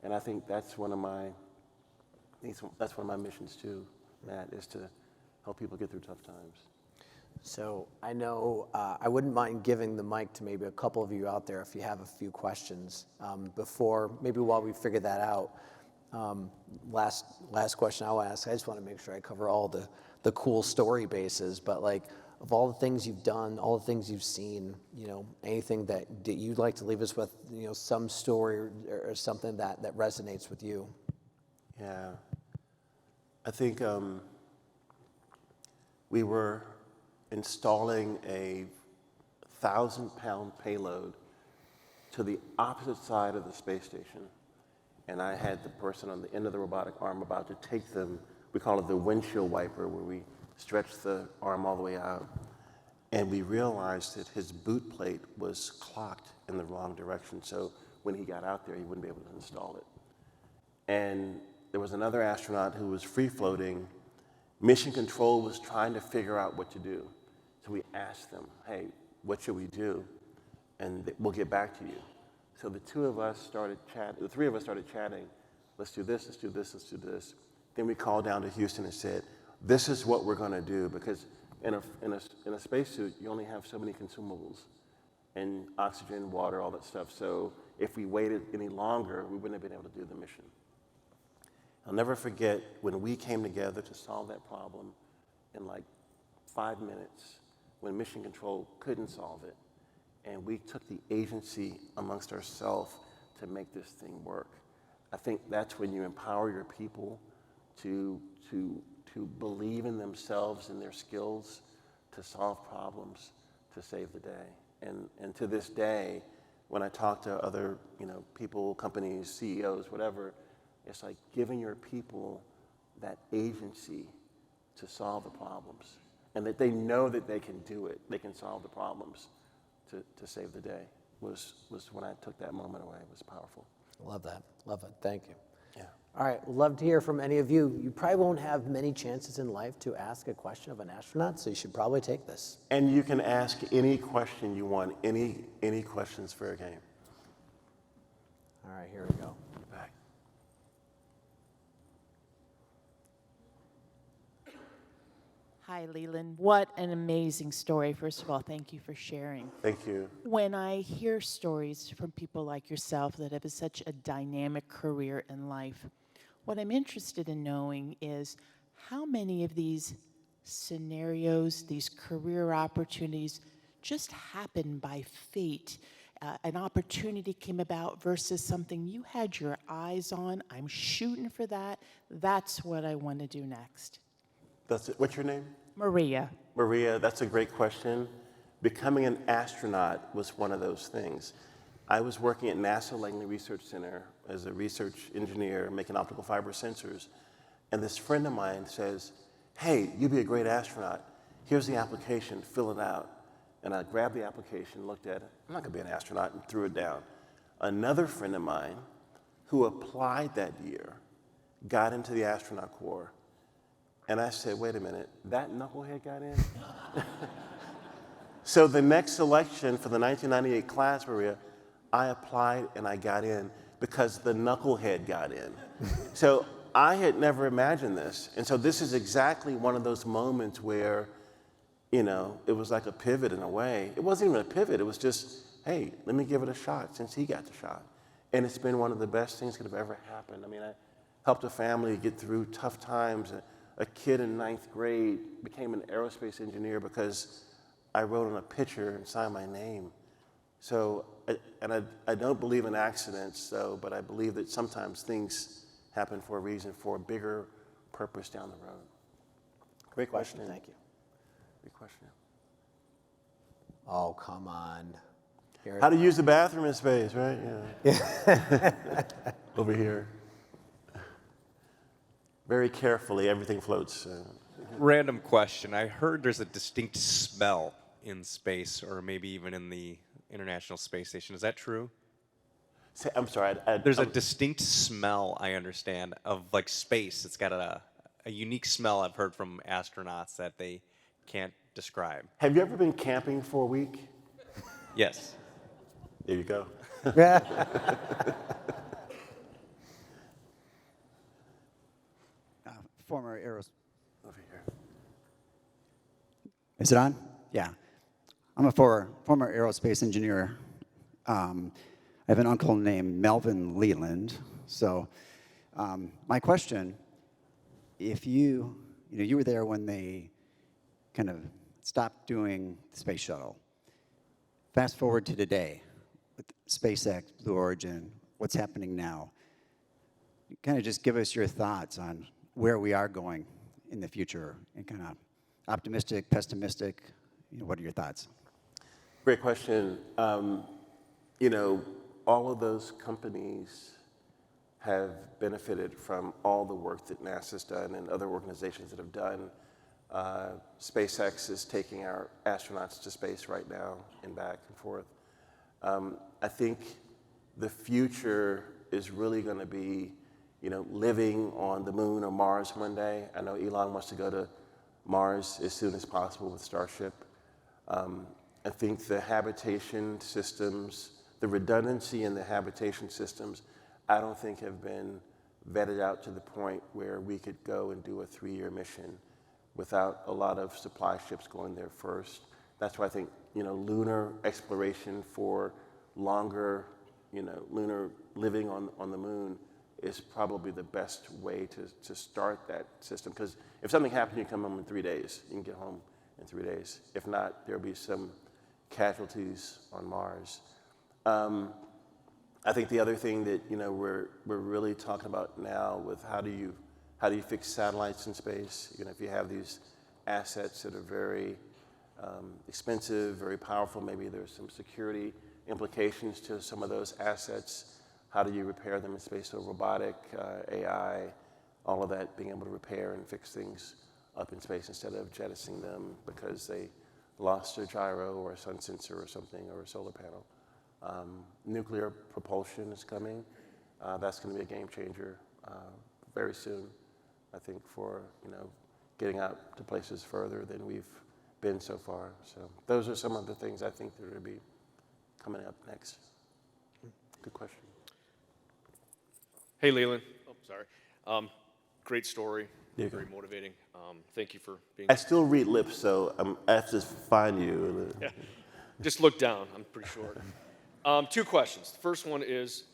And I think that's one of my missions too. Matt, is to help people get through tough times. So I know I wouldn't mind giving the mic to maybe a couple of you out there if you have a few questions before, maybe while we figure that out. Last question I'll ask, I just want to make sure I cover all the cool story bases, but like of all the things you've done, all the things you've seen, anything that you'd like to leave us with, some story or something that resonates with you. Yeah. I think we were installing a 1,000-pound payload to the opposite side of the space station. And I had the person on the end of the robotic arm about to take them. We call it the windshield wiper, where we stretch the arm all the way out. And we realized that his boot plate was clocked in the wrong direction. So when he got out there, he wouldn't be able to install it. And there was another astronaut who was free floating. Mission Control was trying to figure out what to do. So we asked them, hey, what should we do? And we'll get back to you. So the three of us started chatting. Let's do this, let's do this, let's do this. Then we called down to Houston and said, this is what we're gonna do, because in a spacesuit, you only have so many consumables, and oxygen, water, all that stuff. So if we waited any longer, we wouldn't have been able to do the mission. I'll never forget when we came together to solve that problem in like 5 minutes, when Mission Control couldn't solve it. And we took the agency amongst ourselves to make this thing work. I think that's when you empower your people to believe in themselves and their skills to solve problems, to save the day. And to this day, when I talk to other people, companies, CEOs, whatever, it's like giving your people that agency to solve the problems, and that they know that they can do it, they can solve the problems to save the day, was when I took that moment away. It was powerful. Love that. Love it. Thank you. Yeah. All right. Love to hear from any of you. You probably won't have many chances in life to ask a question of an astronaut, so you should probably take this. And you can ask any question you want, any questions for a game. All right, here we go. Back. Hi, Leland. What an amazing story. First of all, thank you for sharing. Thank you. When I hear stories from people like yourself that have such a dynamic career in life, what I'm interested in knowing is how many of these scenarios, these career opportunities, just happen by fate. An opportunity came about versus something you had your eyes on. I'm shooting for that. That's what I want to do next. That's it. What's your name? Maria. Maria, that's a great question. Becoming an astronaut was one of those things. I was working at NASA Langley Research Center as a research engineer making optical fiber sensors. And this friend of mine says, hey, you'd be a great astronaut. Here's the application, fill it out. And I grabbed the application, looked at it. I'm not gonna be an astronaut, and threw it down. Another friend of mine who applied that year got into the astronaut corps. And I said, wait a minute, that knucklehead got in? So the next selection for the 1998 class, Maria, I applied and I got in because the knucklehead got in. So I had never imagined this. And so this is exactly one of those moments where, it was like a pivot in a way. It wasn't even a pivot, it was just, hey, let me give it a shot since he got the shot. And it's been one of the best things that have ever happened. I mean, I helped a family get through tough times. A kid in 9th grade became an aerospace engineer because I wrote on a picture and signed my name. So, I don't believe in accidents, but I believe that sometimes things happen for a reason, for a bigger purpose down the road. Great question. Thank you. Great question. Oh, come on. Here How to use the bathroom in space, right? Yeah. Over here. Very carefully, everything floats. Random question. I heard there's a distinct smell in space, or maybe even in the International Space Station. Is that true? I'm sorry. There's a distinct smell, I understand, of like space. It's got a unique smell I've heard from astronauts that they can't describe. Have you ever been camping for a week? Yes. There you go. Former Is it on? Yeah. I'm a former aerospace engineer. I have an uncle named Melvin Leland. So my question, if you were there when they kind of stopped doing the space shuttle. Fast forward to today with SpaceX, Blue Origin, what's happening now. Kind of just give us your thoughts on where we are going in the future, and kind of optimistic, pessimistic. What are your thoughts? Great question. You know, all of those companies have benefited from all the work that NASA's done and other organizations that have done. SpaceX is taking our astronauts to space right now and back and forth. I think the future is really going to be, living on the moon or Mars one day. I know Elon wants to go to Mars as soon as possible with Starship. I think the habitation systems, the redundancy in the habitation systems, I don't think have been vetted out to the point where we could go and do a 3-year mission without a lot of supply ships going there first. That's why I think, lunar exploration for longer, lunar living on the moon is probably the best way to start that system. Because if something happens, you come home in 3 days. You can get home in 3 days. If not, there'll be some casualties on Mars. I think the other thing that we're really talking about now with how do you fix satellites in space? If you have these assets that are very expensive, very powerful, maybe there's some security implications to some of those assets. How do you repair them in space? So robotic, AI, all of that, being able to repair and fix things up in space instead of jettisoning them because they lost a gyro or a sun sensor or something, or a solar panel. Nuclear propulsion is coming. That's going to be a game changer very soon, I think, for getting out to places further than we've been so far. So those are some of the things I think that are going to be coming up next. Good question. Hey, Leland. Oh, sorry. Great story. Yeah, very motivating. Thank you for being I still read lips, so I have to find you. Yeah. Just look down. I'm pretty short. 2 questions. The first one is,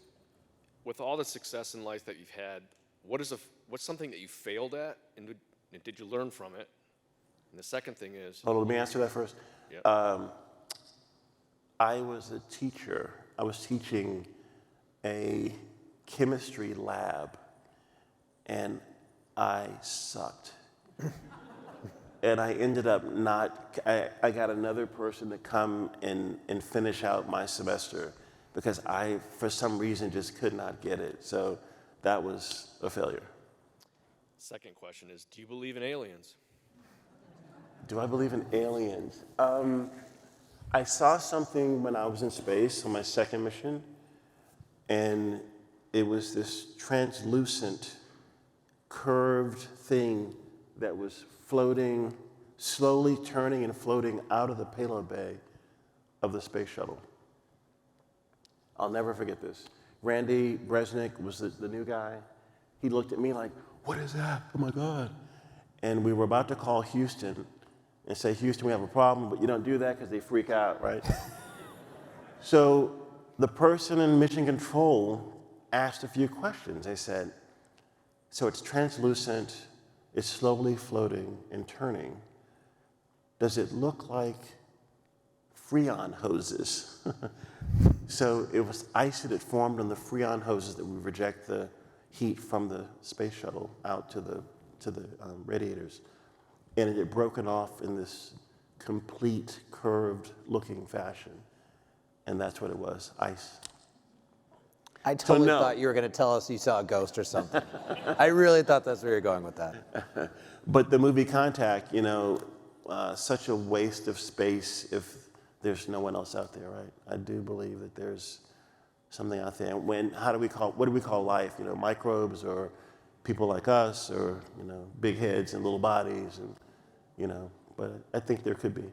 with all the success in life that you've had, what's something that you failed at, and did you learn from it? And the second thing is... Hold on, let me answer that first. Yep. I was a teacher. I was teaching a chemistry lab, and I sucked. And I ended up I got another person to come and finish out my semester because I, for some reason, just could not get it. So that was a failure. Second question is, do you believe in aliens? Do I believe in aliens? I saw something when I was in space on my second mission, and it was this translucent, curved thing that was floating, slowly turning and floating out of the payload bay of the space shuttle. I'll never forget this. Randy Bresnik was the new guy. He looked at me like, "What is that? Oh my God." And we were about to call Houston and say, "Houston, we have a problem," but you don't do that because they freak out, right? So the person in mission control asked a few questions. They said, "So it's translucent, it's slowly floating and turning. Does it look like Freon hoses?" So it was ice that had formed on the Freon hoses that would reject the heat from the space shuttle out to the radiators. And it had broken off in this complete curved looking fashion. And that's what it was, ice. I totally no. thought you were going to tell us you saw a ghost or something. I really thought that's where you're going with that. But the movie Contact, such a waste of space if there's no one else out there, right? I do believe that there's something out there. What do we call life? Microbes or people like us or, big heads and little bodies and, but I think there could be.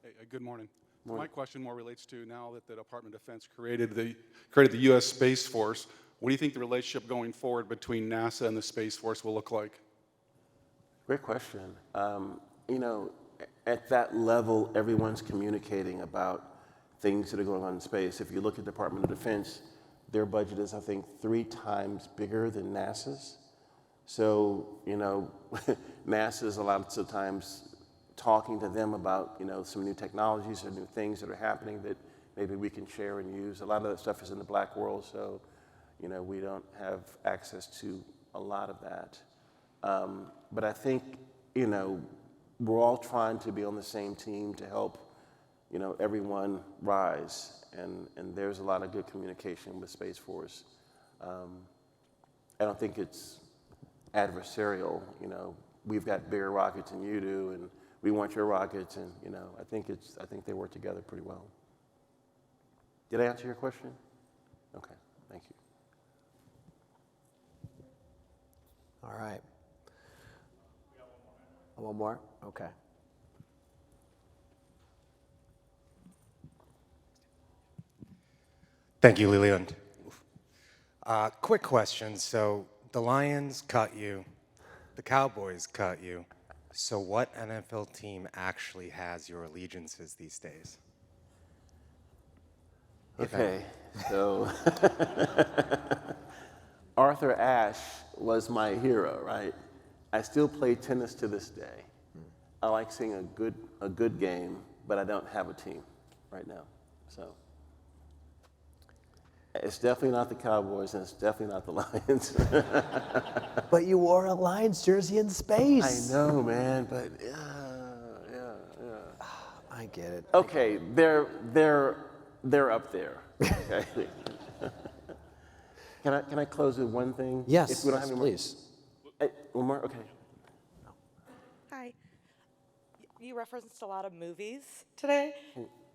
Hey, good morning. Morning. My question more relates to now that the Department of Defense created the U.S. Space Force. What do you think the relationship going forward between NASA and the Space Force will look like? Great question. You know, at that level, everyone's communicating about things that are going on in space. If you look at the Department of Defense, their budget is, I think, 3 times bigger than NASA's. So, you know, NASA's a lot of times talking to them about, you know, some new technologies or new things that are happening that maybe we can share and use. A lot of that stuff is in the black world, so, you know, we don't have access to a lot of that. But I think, you know, we're all trying to be on the same team to help, you know, everyone rise. And there's a lot of good communication with Space Force. I don't think it's adversarial. You know, we've got bigger rockets than you do, and we want your rockets, and, you know, I think they work together pretty well. Did I answer your question? Okay, thank you. All right. One more? Okay. Thank you, Leland. Quick question. So the Lions cut you, the Cowboys cut you. So what NFL team actually has your allegiances these days? Okay, so Arthur Ashe was my hero, right? I still play tennis to this day. I like seeing a good game, but I don't have a team right now. So it's definitely not the Cowboys, and it's definitely not the Lions. But you wore a Lions jersey in space. I know, man, but yeah. I get it. Okay, they're up there. Okay. Can I close with one thing? Yes, If we don't have any more- please. One more? Okay. Hi. You referenced a lot of movies today.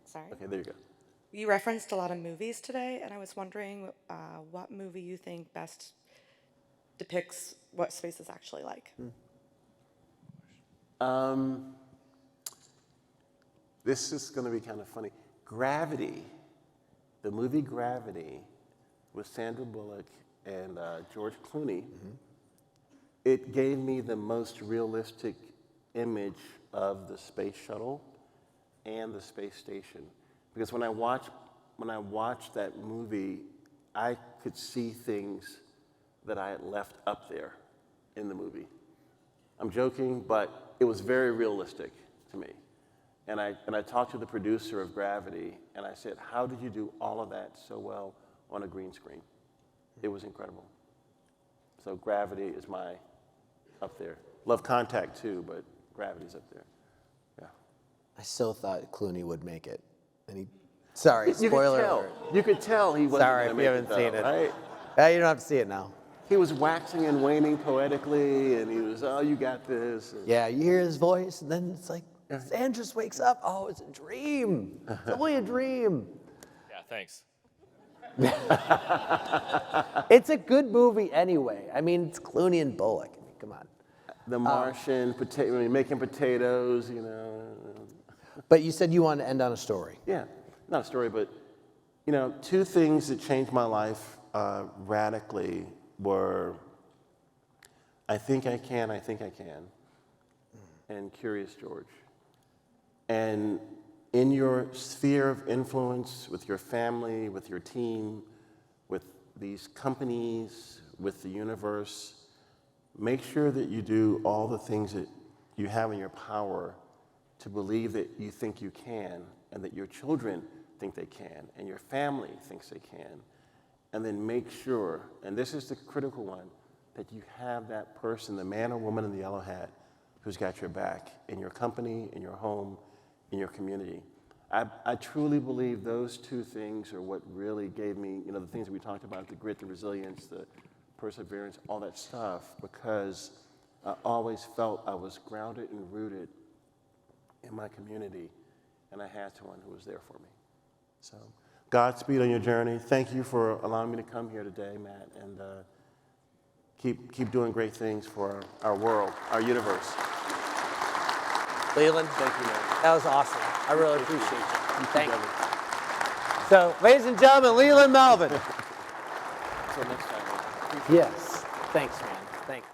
Sorry. Okay, there you go. You referenced a lot of movies today, and I was wondering what movie you think best depicts what space is actually like. This is going to be kind of funny. Gravity, the movie Gravity with Sandra Bullock and George Clooney, it gave me the most realistic image of the space shuttle and the space station. Because when I watched that movie, I could see things that I had left up there in the movie. I'm joking, but it was very realistic to me. And I talked to the producer of Gravity, and I said, how did you do all of that so well on a green screen? It was incredible. So Gravity is up there. Love Contact too, but Gravity's up there. Yeah. I so thought Clooney would make it. And he, sorry, spoiler alert. You could tell he wasn't Sorry gonna if make you haven't seen it. Right? You don't have to see it now. He was waxing and waning poetically, and he was, oh, you got this. And Yeah, you hear his voice, and then it's like, Andrus wakes up. Oh, it's a dream. It's only a dream. Yeah, thanks. It's a good movie anyway. I mean, it's Clooney and Bullock. I mean, come on. The Martian, making potatoes, you know. But you said you wanted to end on a story. Yeah, not a story, but, you know, 2 things that changed my life radically were I Think I Can, and Curious George. And in your sphere of influence with your family, with your team, with these companies, with the universe, make sure that you do all the things that you have in your power to believe that you think you can, and that your children think they can, and your family thinks they can. And then make sure, and this is the critical one, that you have that person, the man or woman in the yellow hat, who's got your back in your company, in your home, in your community. I truly believe those 2 things are what really gave me, you know, the things that we talked about, the grit, the resilience, the perseverance, all that stuff, because I always felt I was grounded and rooted in my community, and I had someone who was there for me. So, Godspeed on your journey. Thank you for allowing me to come here today, Matt, and keep doing great things for our world, our universe. Leland, Thank you, man. that was awesome. I really appreciate it. And thank you. So, ladies and gentlemen, Leland Melvin. Until next time. Yes. Thanks, man. Thank you.